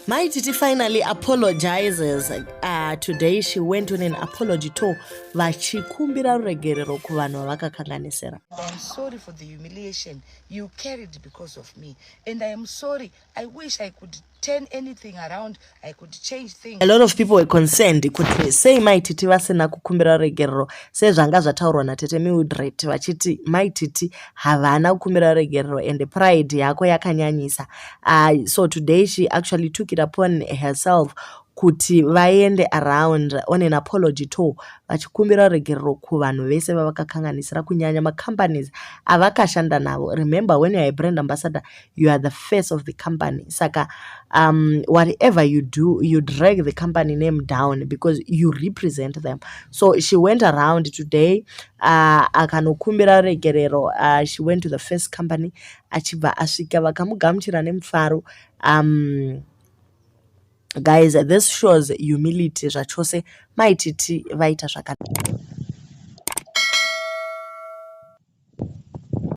Maititi finally apologizes. Today she went on an apology tour. Vachikumbira ruregerero kuvanhu vavakakanganisira. I'm sorry for the humiliation you carried because of me. And I am sorry. I wish I could turn anything around. I could change things. A lot of people were concerned. Kuti sei Maititi vasina kukumbira ruregerero sezvanga zvataurwa natete Mildred vachiti Maititi havana kukumbira ruregerero and pride yako yakanyanyisa. So today she actually took it upon herself kuti vaende around on an apology tour vachikumbira ruregerero kuvanhu vese vavakakanganisira kunyanya macompanies avakashanda navo. Remember, when you are a brand ambassador, you are the face of the company. Saka whatever you do, you drag the company name down because you represent them. So she went around today akanokumbira ruregerero. She went to the first company achibva asvika vakamugamuchira nemufaro. Guys, this shows humility zvachose Maititi vaita zvakanaka.